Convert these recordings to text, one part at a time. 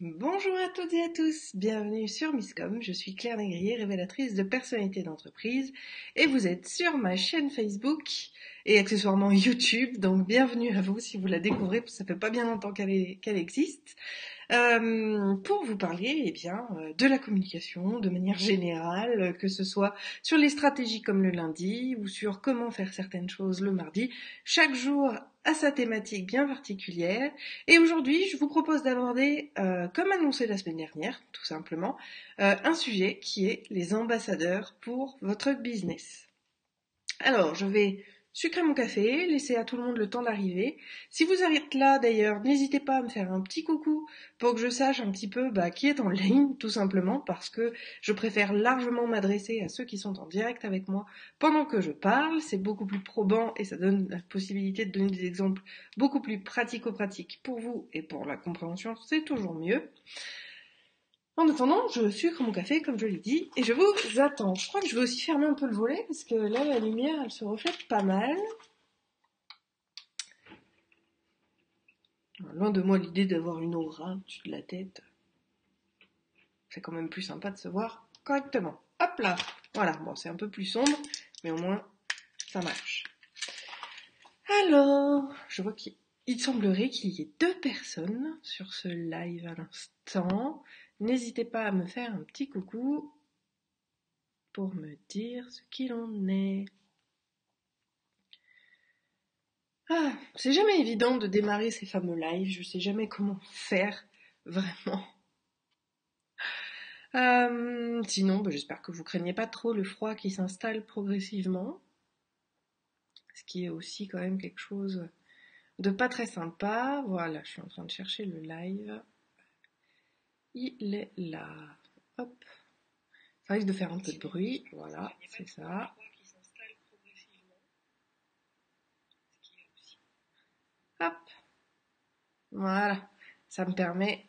Bonjour à toutes et à tous, bienvenue sur Misscom, je suis Claire Négrier, révélatrice de personnalités d'entreprise et vous êtes sur ma chaîne Facebook et accessoirement YouTube, donc bienvenue à vous si vous la découvrez, parce que ça fait pas bien longtemps qu'elle existe, pour vous parler de la communication de manière générale, que ce soit sur les stratégies comme le lundi ou sur comment faire certaines choses le mardi, chaque jour à sa thématique bien particulière. Et aujourd'hui, je vous propose d'aborder, comme annoncé la semaine dernière, tout simplement, un sujet qui est les ambassadeurs pour votre business. Alors, je vais sucrer mon café, laisser à tout le monde le temps d'arriver. Si vous êtes là d'ailleurs, n'hésitez pas à me faire un petit coucou pour que je sache un petit peu qui est en ligne, tout simplement, parce que je préfère largement m'adresser à ceux qui sont en direct avec moi pendant que je parle. C'est beaucoup plus probant et ça donne la possibilité de donner des exemples beaucoup plus pratico-pratiques pour vous et pour la compréhension, c'est toujours mieux. En attendant, je sucre mon café, comme je l'ai dit, et je vous attends. Je crois que je vais aussi fermer un peu le volet, parce que là, la lumière, elle se reflète pas mal. Loin de moi l'idée d'avoir une aura au-dessus de la tête. C'est quand même plus sympa de se voir correctement. Hop là. Voilà, bon, c'est un peu plus sombre, mais au moins, ça marche. Alors, je vois qu'il semblerait qu'il y ait 2 personnes sur ce live à l'instant. N'hésitez pas à me faire un petit coucou pour me dire ce qu'il en est. C'est jamais évident de démarrer ces fameux lives, je sais jamais comment faire, vraiment. Sinon, j'espère que vous craignez pas trop le froid qui s'installe progressivement, ce qui est aussi quand même quelque chose de pas très sympa. Voilà, je suis en train de chercher le live. Il est là. Hop. Ça risque de faire un peu de bruit. Voilà, c'est ça. Hop. Voilà. Ça me permet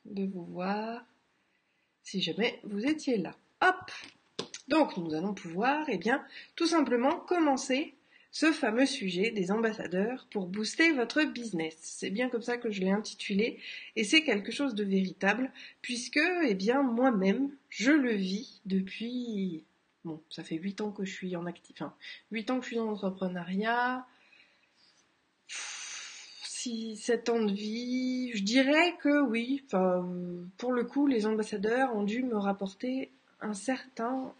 de vous voir si jamais vous étiez là. Hop. Donc nous allons pouvoir, tout simplement commencer ce fameux sujet des ambassadeurs pour booster votre business. C'est bien comme ça que je l'ai intitulé et c'est quelque chose de véritable puisque, moi-même, je le vis depuis, ça fait 8 ans que je suis en 8 ans que je suis dans l'entrepreneuriat, 7 ans de vie, je dirais que oui, pour le coup, les ambassadeurs ont dû me rapporter un certain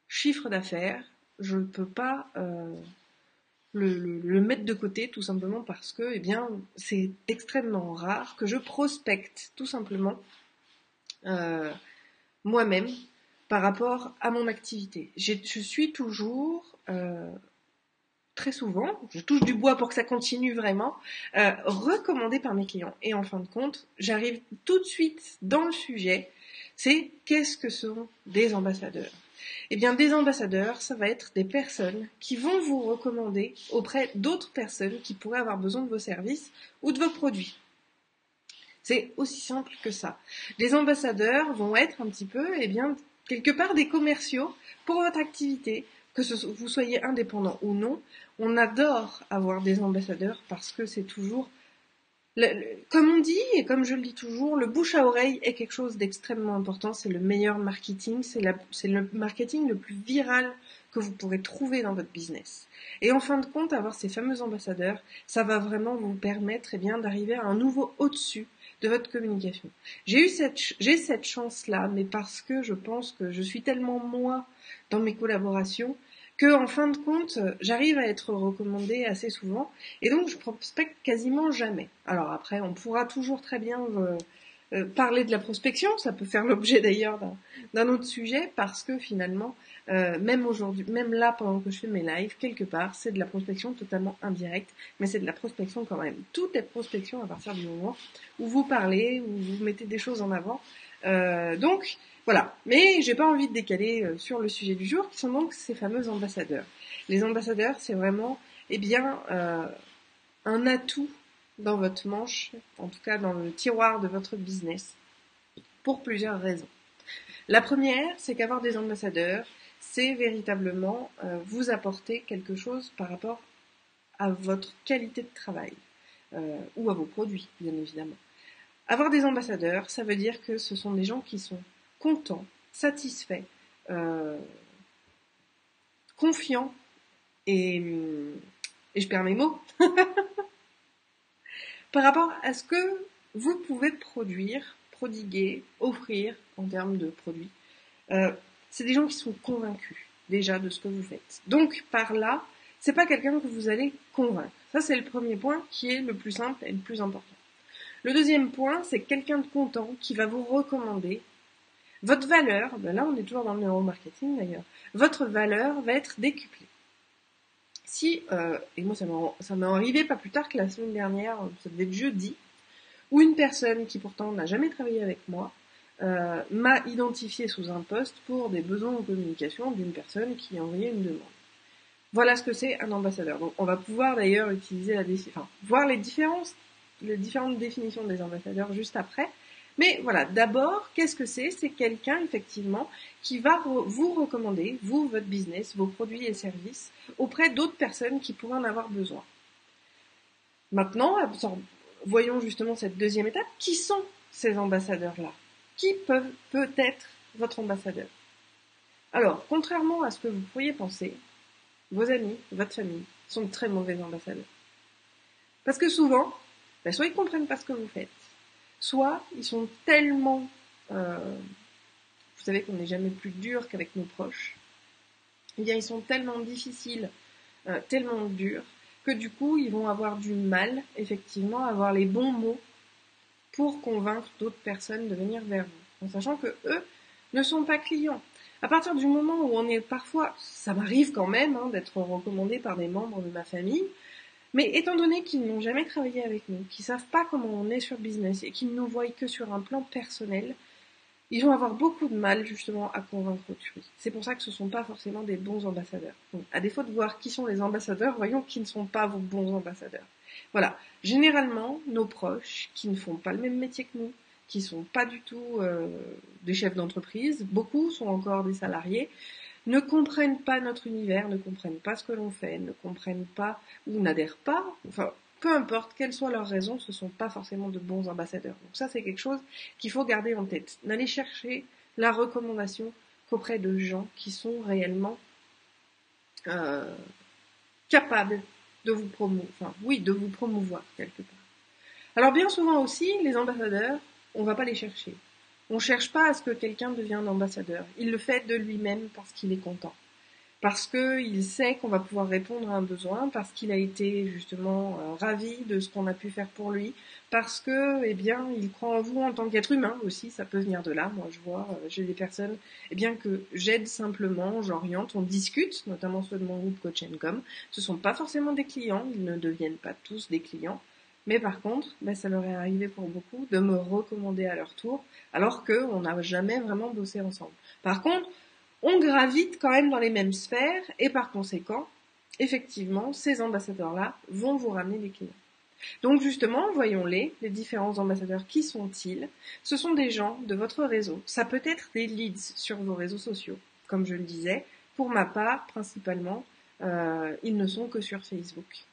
chiffre d'affaires. Je ne peux pas le mettre de côté tout simplement parce que c'est extrêmement rare que je prospecte tout simplement moi-même par rapport à mon activité. Je suis toujours très souvent, je touche du bois pour que ça continue vraiment, recommandée par mes clients. Et en fin de compte, j'arrive tout de suite dans le sujet, c'est qu'est-ce que sont des ambassadeurs ? Des ambassadeurs, ça va être des personnes qui vont vous recommander auprès d'autres personnes qui pourraient avoir besoin de vos services ou de vos produits. C'est aussi simple que ça. Les ambassadeurs vont être un petit peu, quelque part des commerciaux pour votre activité, que vous soyez indépendant ou non. On adore avoir des ambassadeurs parce que c'est toujours, comme on dit et comme je le dis toujours, le bouche à oreille est quelque chose d'extrêmement important. C'est le meilleur marketing, c'est le marketing le plus viral que vous pourrez trouver dans votre business. Et en fin de compte, avoir ces fameux ambassadeurs, ça va vraiment vous permettre d'arriver à un niveau au-dessus de votre communication. J'ai cette chance-là, mais parce que je pense que je suis tellement moi dans mes collaborations que en fin de compte, j'arrive à être recommandée assez souvent et donc je prospecte quasiment jamais. Alors après, on pourra toujours très bien parler de la prospection, ça peut faire l'objet d'ailleurs d'un autre sujet parce que finalement, même aujourd'hui, même là pendant que je fais mes lives, quelque part, c'est de la prospection totalement indirecte, mais c'est de la prospection quand même. Tout est prospection à partir du moment où vous parlez, où vous mettez des choses en avant. Donc voilà, mais j'ai pas envie de décaler sur le sujet du jour, qui sont donc ces fameux ambassadeurs. Les ambassadeurs, c'est vraiment, un atout dans votre manche, en tout cas dans le tiroir de votre business, pour plusieurs raisons. La première, c'est qu'avoir des ambassadeurs, c'est véritablement vous apporter quelque chose par rapport à votre qualité de travail, ou à vos produits, bien évidemment. Avoir des ambassadeurs, ça veut dire que ce sont des gens qui sont contents, satisfaits, euh, confiants et je perds mes mots, par rapport à ce que vous pouvez produire, prodiguer, offrir en termes de produits. C'est des gens qui sont convaincus déjà de ce que vous faites. Donc par là, c'est pas quelqu'un que vous allez convaincre. Ça c'est le premier point qui est le plus simple et le plus important. Le deuxième point, c'est quelqu'un de content qui va vous recommander. Votre valeur, ben là on est toujours dans le neuromarketing d'ailleurs, votre valeur va être décuplée. Si, et moi ça m'est arrivé pas plus tard que la semaine dernière, ça devait être jeudi, où une personne qui pourtant n'a jamais travaillé avec moi m'a identifié sous un poste pour des besoins en communication d'une personne qui a envoyé une demande. Voilà ce que c'est un ambassadeur. Donc on va pouvoir d'ailleurs utiliser voir les différentes définitions des ambassadeurs juste après. Mais voilà, d'abord, qu'est-ce que c'est? C'est quelqu'un, effectivement, qui va vous recommander, vous, votre business, vos produits et services, auprès d'autres personnes qui pourraient en avoir besoin. Maintenant, voyons justement cette deuxième étape. Qui sont ces ambassadeurs-là? Qui peut être votre ambassadeur? Alors, contrairement à ce que vous pourriez penser, vos amis, votre famille sont de très mauvais ambassadeurs. Parce que souvent, soit ils ne comprennent pas ce que vous faites, soit ils sont tellement... vous savez qu'on n'est jamais plus dur qu'avec nos proches. Eh bien, ils sont tellement difficiles, tellement durs, que du coup, ils vont avoir du mal, effectivement, à avoir les bons mots pour convaincre d'autres personnes de venir vers vous, en sachant que eux ne sont pas clients. À partir du moment où on est parfois, ça m'arrive quand même d'être recommandé par des membres de ma famille, mais étant donné qu'ils n'ont jamais travaillé avec nous, qu'ils savent pas comment on est sur business et qu'ils nous voient que sur un plan personnel, ils vont avoir beaucoup de mal justement à convaincre autrui. C'est pour ça que ce ne sont pas forcément des bons ambassadeurs. Donc, à défaut de voir qui sont les ambassadeurs, voyons qui ne sont pas vos bons ambassadeurs. Voilà. Généralement, nos proches, qui ne font pas le même métier que nous, qui sont pas du tout des chefs d'entreprise, beaucoup sont encore des salariés, ne comprennent pas notre univers, ne comprennent pas ce que l'on fait, ne comprennent pas ou n'adhèrent pas, enfin, peu importe quelles soient leurs raisons, ce ne sont pas forcément de bons ambassadeurs. Donc ça, c'est quelque chose qu'il faut garder en tête. N'allez chercher la recommandation qu'auprès de gens qui sont réellement capables de vous promouvoir quelque part. Alors bien souvent aussi, les ambassadeurs, on ne va pas les chercher. On ne cherche pas à ce que quelqu'un devienne ambassadeur. Il le fait de lui-même parce qu'il est content. Parce qu'il sait qu'on va pouvoir répondre à un besoin, parce qu'il a été justement ravi de ce qu'on a pu faire pour lui, parce que, eh bien, il croit en vous en tant qu'être humain aussi, ça peut venir de là. Moi, je vois, j'ai des personnes, eh bien, que j'aide simplement, j'oriente, on discute, notamment ceux de mon groupe Coach & Com. Ce sont pas forcément des clients, ils ne deviennent pas tous des clients. Mais par contre, ça leur est arrivé pour beaucoup de me recommander à leur tour, alors qu'on n'a jamais vraiment bossé ensemble. Par contre, on gravite quand même dans les mêmes sphères et par conséquent, effectivement, ces ambassadeurs-là vont vous ramener des clients. Donc justement, voyons-les différents ambassadeurs, qui sont-ils? Ce sont des gens de votre réseau. Ça peut être des leads sur vos réseaux sociaux, comme je le disais. Pour ma part, principalement, ils ne sont que sur Facebook,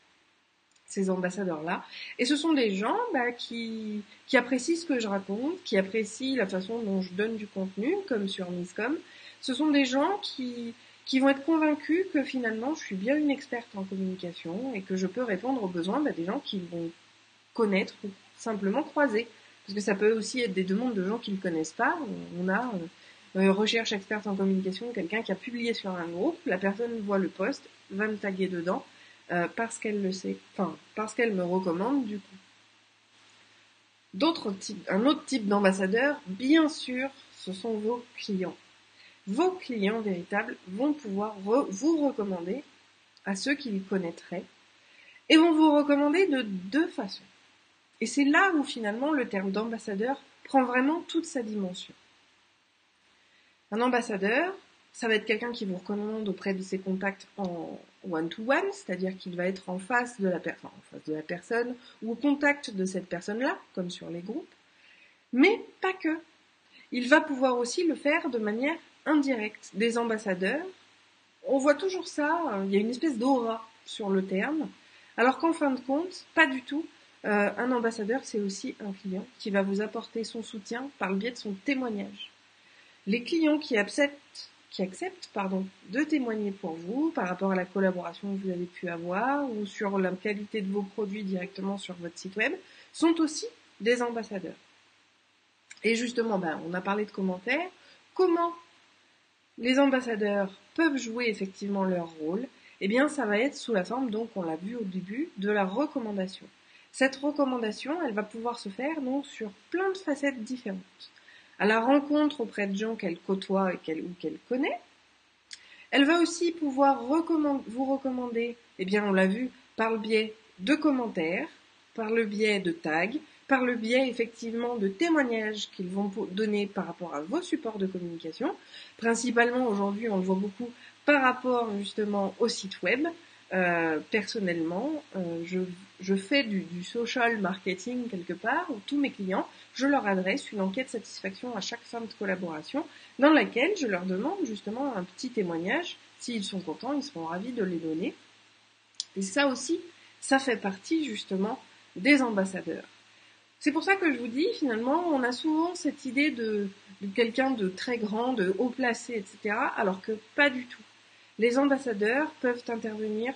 ces ambassadeurs-là. Et ce sont des gens qui apprécient ce que je raconte, qui apprécient la façon dont je donne du contenu, comme sur Misscom. Ce sont des gens qui vont être convaincus que finalement je suis bien une experte en communication et que je peux répondre aux besoins des gens qui vont connaître ou simplement croiser. Parce que ça peut aussi être des demandes de gens qui ne connaissent pas. On a recherche experte en communication, quelqu'un qui a publié sur un groupe, la personne voit le post, va me taguer dedans, parce qu'elle le sait, parce qu'elle me recommande du coup. Un autre type d'ambassadeur, bien sûr, ce sont vos clients. Vos clients véritables vont pouvoir vous recommander à ceux qui les connaîtraient et vont vous recommander de deux façons. Et c'est là où finalement le terme d'ambassadeur prend vraiment toute sa dimension. Un ambassadeur, ça va être quelqu'un qui vous recommande auprès de ses contacts en one-to-one, c'est-à-dire qu'il va être en face de la personne ou au contact de cette personne-là, comme sur les groupes, mais pas que. Il va pouvoir aussi le faire de manière indirecte. Des ambassadeurs, on voit toujours ça, il y a une espèce d'aura sur le terme, alors qu'en fin de compte, pas du tout. Un ambassadeur, c'est aussi un client qui va vous apporter son soutien par le biais de son témoignage. Les clients qui acceptent de témoigner pour vous par rapport à la collaboration que vous avez pu avoir ou sur la qualité de vos produits directement sur votre site web sont aussi des ambassadeurs. Et justement, on a parlé de commentaires. Comment les ambassadeurs peuvent jouer effectivement leur rôle? Eh bien, ça va être sous la forme, donc on l'a vu au début, de la recommandation. Cette recommandation, elle va pouvoir se faire donc sur plein de facettes différentes. À la rencontre auprès de gens qu'elle côtoie ou qu'elle connaît. Elle va aussi pouvoir vous recommander, eh bien on l'a vu, par le biais de commentaires, par le biais de tags, par le biais effectivement de témoignages qu'ils vont donner par rapport à vos supports de communication. Principalement aujourd'hui, on le voit beaucoup par rapport justement au site web. Personnellement, je fais du social marketing quelque part où tous mes clients, je leur adresse une enquête satisfaction à chaque fin de collaboration dans laquelle je leur demande justement un petit témoignage. S'ils sont contents, ils seront ravis de les donner. Et ça aussi, ça fait partie justement des ambassadeurs. C'est pour ça que je vous dis, finalement, on a souvent cette idée de quelqu'un de très grand, de haut placé, etc., alors que pas du tout. Les ambassadeurs peuvent intervenir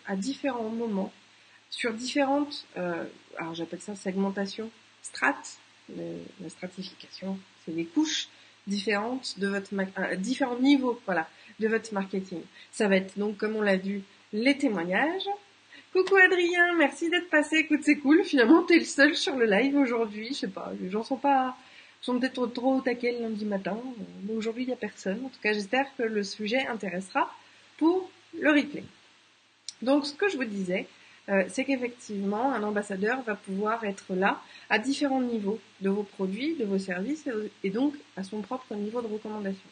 à différents moments, sur différentes, alors j'appelle ça segmentation, strates, la stratification, c'est les couches différentes de votre différents niveaux, voilà, de votre marketing. Ça va être donc, comme on l'a vu, les témoignages. Coucou Adrien, merci d'être passé. Écoute, c'est cool. Finalement, t'es le seul sur le live aujourd'hui. Je sais pas, les gens sont peut-être trop au taquet le lundi matin. Mais aujourd'hui, il y a personne. En tout cas, j'espère que le sujet intéressera pour le replay. Donc, ce que je vous disais, c'est qu'effectivement, un ambassadeur va pouvoir être là à différents niveaux de vos produits, de vos services et donc à son propre niveau de recommandation.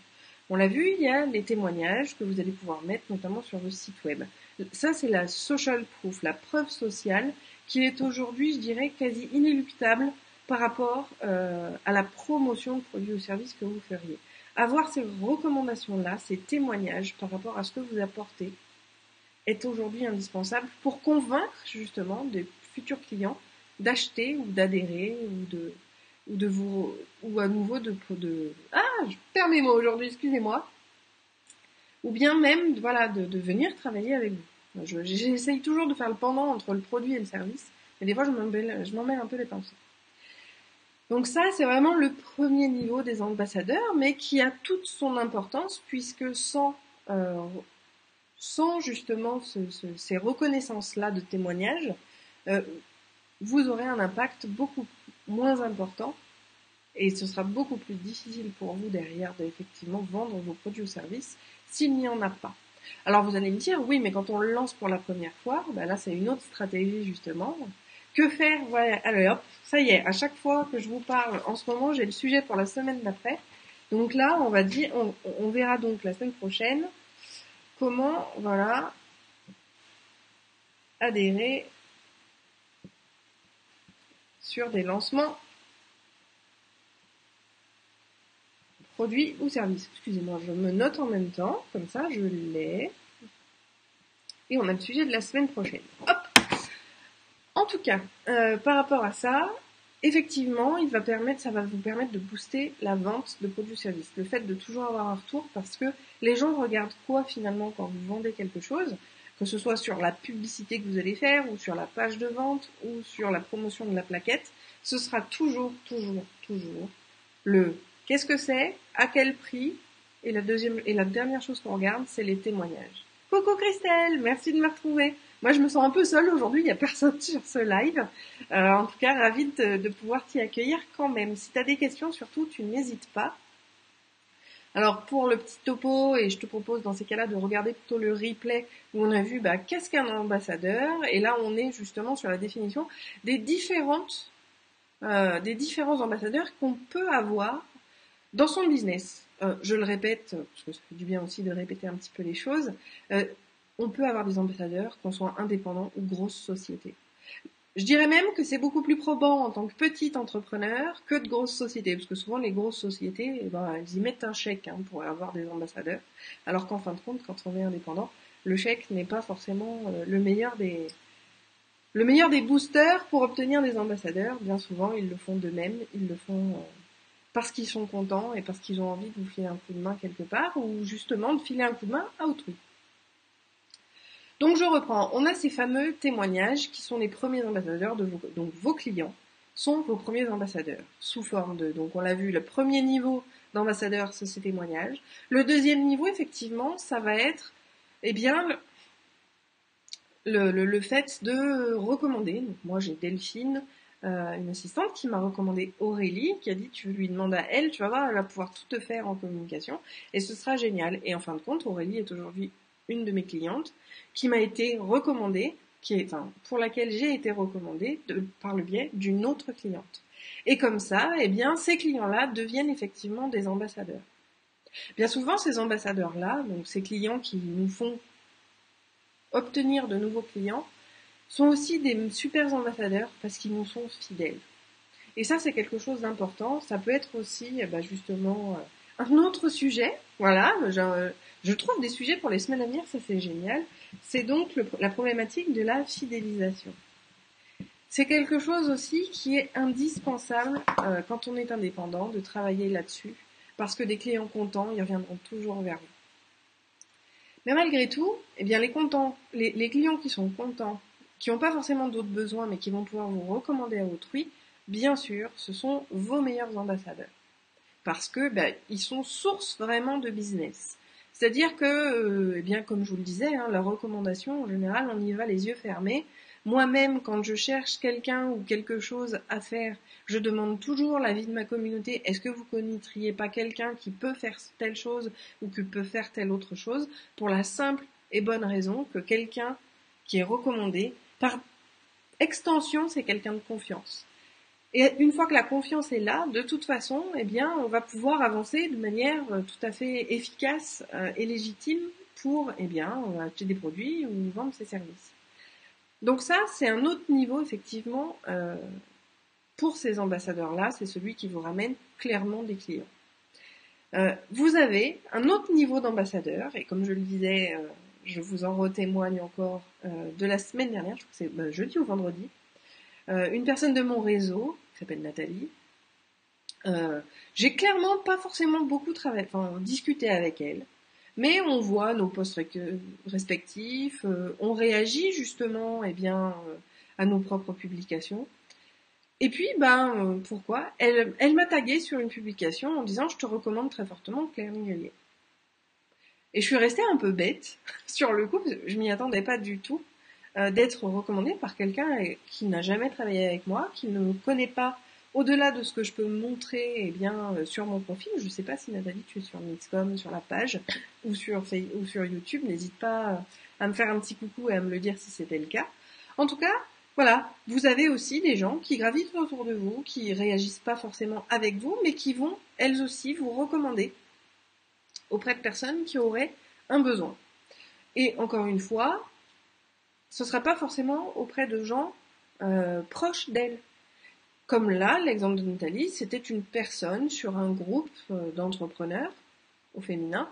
On l'a vu, il y a les témoignages que vous allez pouvoir mettre notamment sur vos sites web. Ça, c'est la social proof, la preuve sociale qui est aujourd'hui, je dirais, quasi inéluctable par rapport à la promotion de produits ou services que vous feriez. Avoir ces recommandations-là, ces témoignages par rapport à ce que vous apportez est aujourd'hui indispensable pour convaincre justement des futurs clients d'acheter ou d'adhérer ou à nouveau je perds mes mots aujourd'hui, excusez-moi, ou bien même de venir travailler avec vous. J'essaye toujours de faire le pendant entre le produit et le service, mais des fois je m'en mêle un peu les pinceaux. Donc ça, c'est vraiment le premier niveau des ambassadeurs, mais qui a toute son importance puisque sans justement ces reconnaissances-là de témoignages, vous aurez un impact beaucoup moins important et ce sera beaucoup plus difficile pour vous derrière d'effectivement vendre vos produits ou services s'il n'y en a pas. Alors vous allez me dire, oui, mais quand on le lance pour la première fois, là c'est une autre stratégie justement. Que faire? Voilà, allez hop, ça y est, à chaque fois que je vous parle, en ce moment j'ai le sujet pour la semaine d'après. Donc là, on verra donc la semaine prochaine comment, adhérer sur des lancements produits ou services. Excusez-moi, je me note en même temps, comme ça je l'ai. Et on a le sujet de la semaine prochaine. Hop! En tout cas, par rapport à ça, effectivement, ça va vous permettre de booster la vente de produits ou services. Le fait de toujours avoir un retour parce que les gens regardent quoi finalement quand vous vendez quelque chose, que ce soit sur la publicité que vous allez faire ou sur la page de vente ou sur la promotion de la plaquette, ce sera toujours le qu'est-ce que c'est, à quel prix, et la dernière chose qu'on regarde, c'est les témoignages. Coucou Christelle, merci de me retrouver. Moi, je me sens un peu seule aujourd'hui, il n'y a personne sur ce live. En tout cas, ravie de pouvoir t'y accueillir quand même. Si tu as des questions, surtout, tu n'hésites pas. Alors, pour le petit topo, et je te propose dans ces cas-là de regarder plutôt le replay où on a vu qu'est-ce qu'un ambassadeur. Et là, on est justement sur la définition des différents ambassadeurs qu'on peut avoir dans son business. Je le répète, parce que ça fait du bien aussi de répéter un petit peu les choses, on peut avoir des ambassadeurs, qu'on soit indépendant ou grosse société. Je dirais même que c'est beaucoup plus probant en tant que petit entrepreneur que de grosses sociétés, parce que souvent les grosses sociétés, elles y mettent un chèque pour avoir des ambassadeurs, alors qu'en fin de compte, quand on est indépendant, le chèque n'est pas forcément le meilleur des le meilleur des boosters pour obtenir des ambassadeurs. Bien souvent, ils le font d'eux-mêmes, ils le font parce qu'ils sont contents et parce qu'ils ont envie de vous filer un coup de main quelque part, ou justement de filer un coup de main à autrui. Donc je reprends, on a ces fameux témoignages qui sont les premiers ambassadeurs de donc vos clients sont vos premiers ambassadeurs, sous forme de, donc on l'a vu, le premier niveau d'ambassadeur, c'est ces témoignages. Le deuxième niveau, effectivement, ça va être, eh bien, le fait de recommander. Donc moi j'ai Delphine, une assistante qui m'a recommandé Aurélie, qui a dit tu lui demandes à elle, tu vas voir, elle va pouvoir tout te faire en communication et ce sera génial. Et en fin de compte, Aurélie est aujourd'hui une de mes clientes qui m'a été recommandée, pour laquelle j'ai été recommandée par le biais d'une autre cliente. Et comme ça, eh bien, ces clients-là deviennent effectivement des ambassadeurs. Bien souvent, ces ambassadeurs-là, donc ces clients qui nous font obtenir de nouveaux clients, sont aussi des super ambassadeurs parce qu'ils nous sont fidèles. Et ça, c'est quelque chose d'important. Ça peut être aussi, justement, un autre sujet. Voilà, je trouve des sujets pour les semaines à venir, ça c'est génial. C'est donc la problématique de la fidélisation. C'est quelque chose aussi qui est indispensable quand on est indépendant, de travailler là-dessus, parce que des clients contents, ils reviendront toujours vers vous. Mais malgré tout, eh bien les clients qui sont contents, qui n'ont pas forcément d'autres besoins, mais qui vont pouvoir vous recommander à autrui, bien sûr, ce sont vos meilleurs ambassadeurs. Parce que ils sont source vraiment de business. C'est-à-dire que, comme je vous le disais, la recommandation, en général, on y va les yeux fermés. Moi-même, quand je cherche quelqu'un ou quelque chose à faire, je demande toujours l'avis de ma communauté. Est-ce que vous connaîtriez pas quelqu'un qui peut faire telle chose ou qui peut faire telle autre chose? Pour la simple et bonne raison que quelqu'un qui est recommandé, par extension, c'est quelqu'un de confiance. Et une fois que la confiance est là, de toute façon, on va pouvoir avancer de manière tout à fait efficace et légitime pour, acheter des produits ou vendre ses services. Donc ça, c'est un autre niveau, effectivement, pour ces ambassadeurs-là, c'est celui qui vous ramène clairement des clients. Vous avez un autre niveau d'ambassadeur, et comme je le disais, je vous en retémoigne encore de la semaine dernière, je crois que c'est jeudi ou vendredi, une personne de mon réseau, qui s'appelle Nathalie, j'ai clairement pas forcément beaucoup discuté avec elle, mais on voit nos posts respectifs, on réagit justement à nos propres publications. Et puis, pourquoi elle m'a tagué sur une publication en disant « Je te recommande très fortement Claire Mingelier ». Et je suis restée un peu bête sur le coup, parce que je m'y attendais pas du tout, d'être recommandée par quelqu'un qui n'a jamais travaillé avec moi, qui ne me connaît pas au-delà de ce que je peux montrer sur mon profil. Je ne sais pas si Nathalie, tu es sur Mixcom, sur la page, ou sur YouTube. N'hésite pas à me faire un petit coucou et à me le dire si c'était le cas. En tout cas, voilà, vous avez aussi des gens qui gravitent autour de vous, qui réagissent pas forcément avec vous, mais qui vont, elles aussi, vous recommander auprès de personnes qui auraient un besoin. Et encore une fois, ce ne sera pas forcément auprès de gens proches d'elle. Comme là, l'exemple de Nathalie, c'était une personne sur un groupe d'entrepreneurs au féminin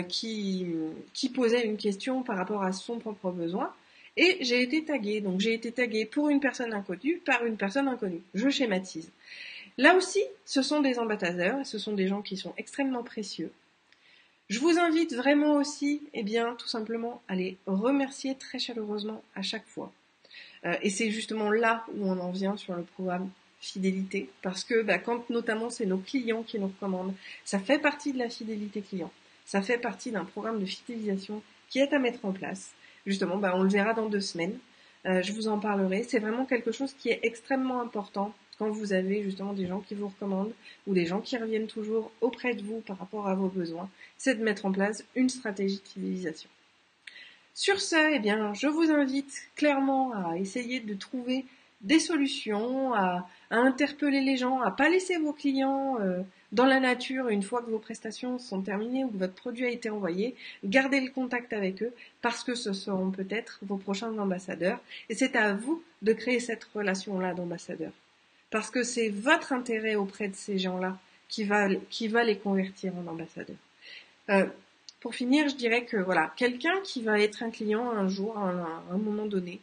qui posait une question par rapport à son propre besoin. Et j'ai été taguée. Donc j'ai été taguée pour une personne inconnue par une personne inconnue. Je schématise. Là aussi, ce sont des ambassadeurs et ce sont des gens qui sont extrêmement précieux. Je vous invite vraiment aussi, tout simplement, à les remercier très chaleureusement à chaque fois. Et c'est justement là où on en vient sur le programme fidélité, parce que quand notamment c'est nos clients qui nous recommandent, ça fait partie de la fidélité client. Ça fait partie d'un programme de fidélisation qui est à mettre en place. Justement, on le verra dans 2 semaines. Je vous en parlerai. C'est vraiment quelque chose qui est extrêmement important quand vous avez justement des gens qui vous recommandent ou des gens qui reviennent toujours auprès de vous par rapport à vos besoins. C'est de mettre en place une stratégie de fidélisation. Sur ce, je vous invite clairement à essayer de trouver des solutions, à interpeller les gens, à pas laisser vos clients dans la nature une fois que vos prestations sont terminées ou que votre produit a été envoyé. Gardez le contact avec eux parce que ce seront peut-être vos prochains ambassadeurs et c'est à vous de créer cette relation-là d'ambassadeur. Parce que c'est votre intérêt auprès de ces gens-là qui va les convertir en ambassadeurs. Pour finir, je dirais que quelqu'un qui va être un client un jour, à un moment donné,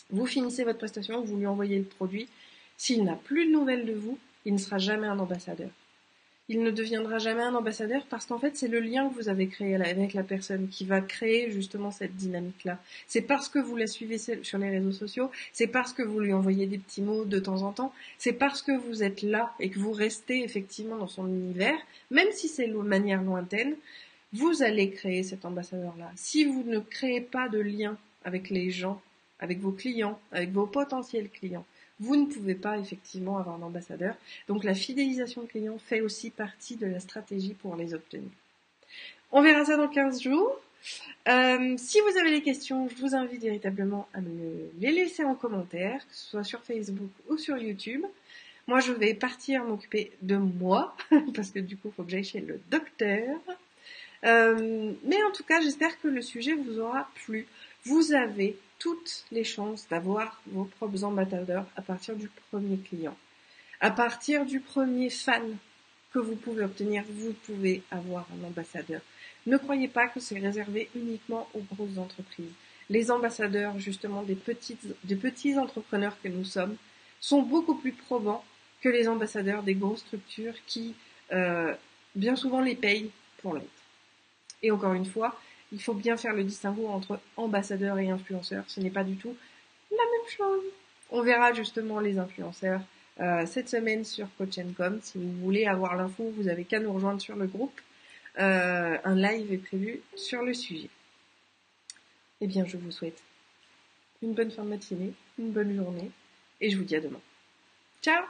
Vous finissez votre prestation, vous lui envoyez le produit. S'il n'a plus de nouvelles de vous, il ne sera jamais un ambassadeur. Il ne deviendra jamais un ambassadeur parce qu'en fait, c'est le lien que vous avez créé avec la personne qui va créer justement cette dynamique-là. C'est parce que vous la suivez sur les réseaux sociaux, c'est parce que vous lui envoyez des petits mots de temps en temps, c'est parce que vous êtes là et que vous restez effectivement dans son univers, même si c'est de manière lointaine, vous allez créer cet ambassadeur-là. Si vous ne créez pas de lien avec les gens, avec vos clients, avec vos potentiels clients, vous ne pouvez pas effectivement avoir d'ambassadeur. Donc la fidélisation client fait aussi partie de la stratégie pour les obtenir. On verra ça dans 15 jours. Si vous avez des questions, je vous invite véritablement à me les laisser en commentaire, que ce soit sur Facebook ou sur YouTube. Moi, je vais partir m'occuper de moi, parce que du coup, il faut que j'aille chez le docteur. Mais en tout cas, j'espère que le sujet vous aura plu. Vous avez toutes les chances d'avoir vos propres ambassadeurs à partir du premier client. À partir du premier fan que vous pouvez obtenir, vous pouvez avoir un ambassadeur. Ne croyez pas que c'est réservé uniquement aux grosses entreprises. Les ambassadeurs, justement, des petits entrepreneurs que nous sommes, sont beaucoup plus probants que les ambassadeurs des grosses structures qui, bien souvent, les payent pour l'être. Et encore une fois, il faut bien faire le distinguo entre ambassadeur et influenceur. Ce n'est pas du tout la même chose. On verra justement les influenceurs cette semaine sur Coach&Com. Si vous voulez avoir l'info, vous avez qu'à nous rejoindre sur le groupe. Un live est prévu sur le sujet. Eh bien, je vous souhaite une bonne fin de matinée, une bonne journée, et je vous dis à demain. Ciao!